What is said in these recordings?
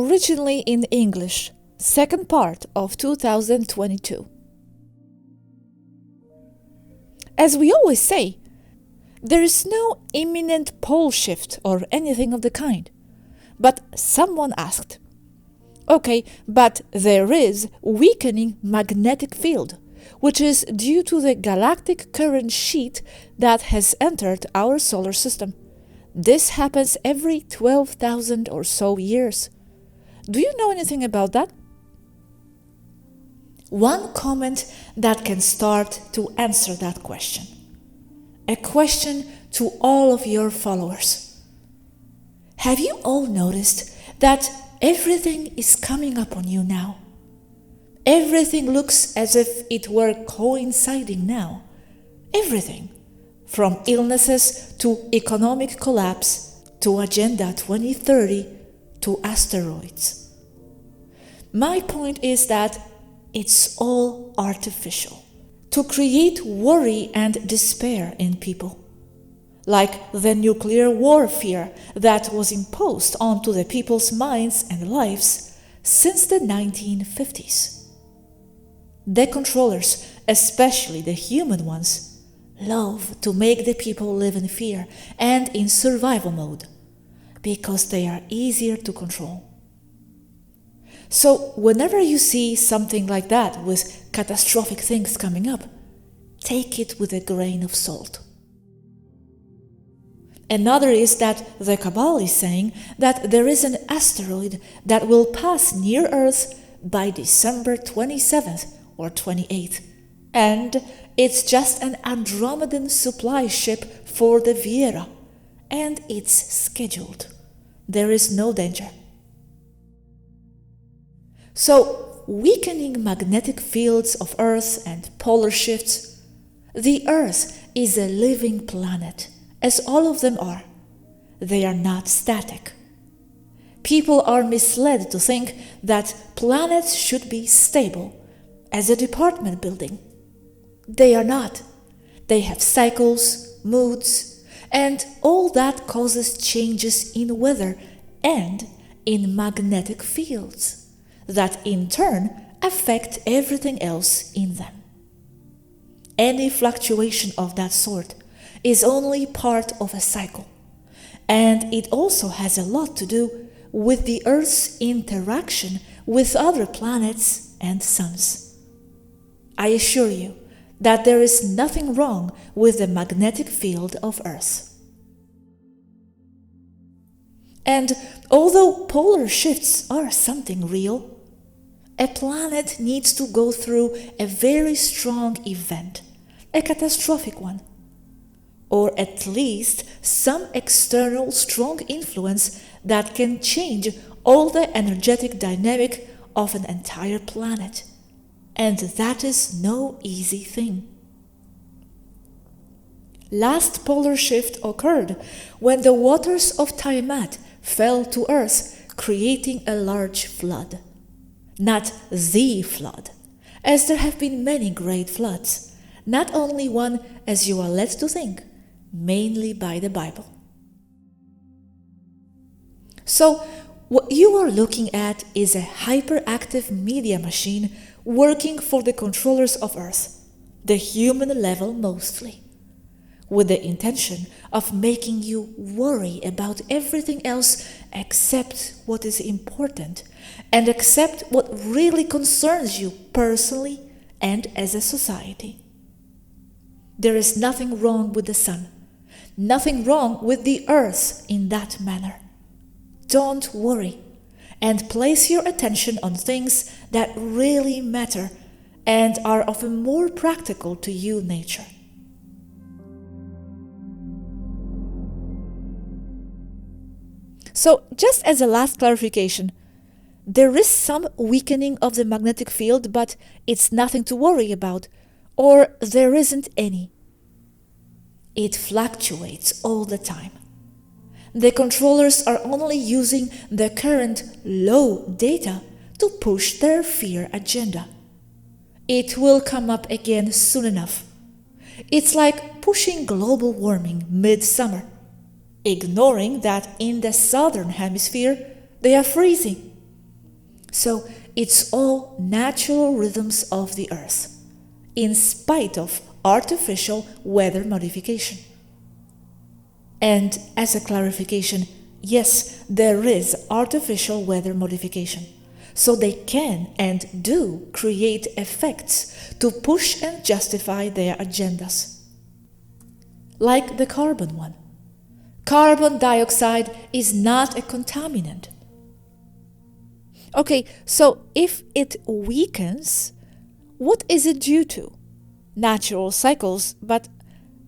originally in English, second part of 2022. As we always say, there is no imminent pole shift or anything of the kind. But someone asked, okay, but there is weakening magnetic field, which is due to the galactic current sheet that has entered our solar system. This happens every 12,000 or so years. Do you know anything about that? One comment that can start to answer that question. A question to all of your followers. Have you all noticed that everything is coming up on you now? Everything looks as if it were coinciding now. Everything. From illnesses to economic collapse to Agenda 2030 to asteroids. My point is that it's all artificial to create worry and despair in people. Like the nuclear warfare that was imposed onto the people's minds and lives since the 1950s. The controllers, especially the human ones, love to make the people live in fear and in survival mode because they are easier to control. So whenever you see something like that with catastrophic things coming up, take it with a grain of salt. Another is that the Cabal is saying that there is an asteroid that will pass near Earth by December 27th or 28th, and it's just an Andromedan supply ship for the ERRA, and it's scheduled. There is no danger. So, weakening magnetic fields of Earth and polar shifts. The Earth is a living planet, as all of them are. They are not static. People are misled to think that planets should be stable, as a department building. They are not. They have cycles, moods, and all that causes changes in weather and in magnetic fields that in turn affect everything else in them. Any fluctuation of that sort is only part of a cycle, and it also has a lot to do with the Earth's interaction with other planets and suns. I assure you that there is nothing wrong with the magnetic field of Earth. And although polar shifts are something real, a planet needs to go through a very strong event, a catastrophic one, or at least some external strong influence that can change all the energetic dynamic of an entire planet. And that is no easy thing. Last polar shift occurred when the waters of Tiamat fell to Earth, creating a large flood. Not the flood, as there have been many great floods, not only one as you are led to think, mainly by the Bible. So, what you are looking at is a hyperactive media machine working for the controllers of Earth, the human level mostly, with the intention of making you worry about everything else except what is important and accept what really concerns you personally and as a society. There is nothing wrong with the sun, nothing wrong with the Earth in that manner. Don't worry, and place your attention on things that really matter and are of a more practical to you nature. So, just as a last clarification, there is some weakening of the magnetic field, but it's nothing to worry about, or there isn't any. It fluctuates all the time. The controllers are only using the current low data to push their fear agenda. It will come up again soon enough. It's like pushing global warming mid-summer, ignoring that in the southern hemisphere they are freezing, So it's all natural rhythms of the Earth, in spite of artificial weather modification. And as a clarification, yes, there is artificial weather modification. So they can and do create effects to push and justify their agendas. Like the carbon one. Carbon dioxide is not a contaminant. Okay, so if it weakens, what is it due to? Natural cycles, but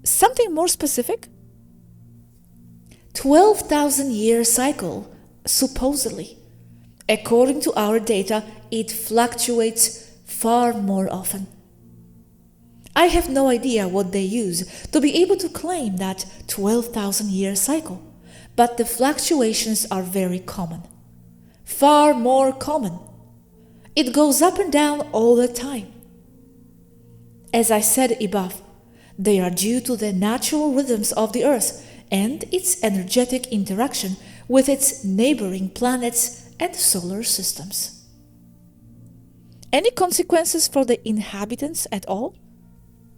something more specific? 12,000-year cycle, supposedly. According to our data, it fluctuates far more often. I have no idea what they use to be able to claim that 12,000-year cycle, but the fluctuations are very common. Far more common. It goes up and down all the time. As I said above, they are due to the natural rhythms of the Earth and its energetic interaction with its neighboring planets and solar systems. Any consequences for the inhabitants at all?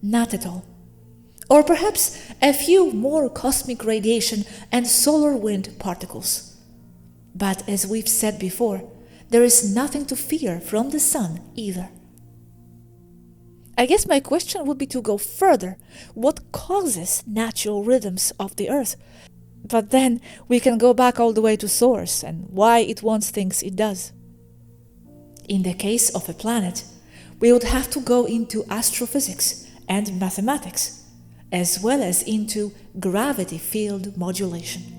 Not at all. Or perhaps a few more cosmic radiation and solar wind particles. But as we've said before, there is nothing to fear from the sun either. I guess my question would be to go further. What causes natural rhythms of the Earth? But then we can go back all the way to source and why it wants things it does. In the case of a planet, we would have to go into astrophysics and mathematics, as well as into gravity field modulation.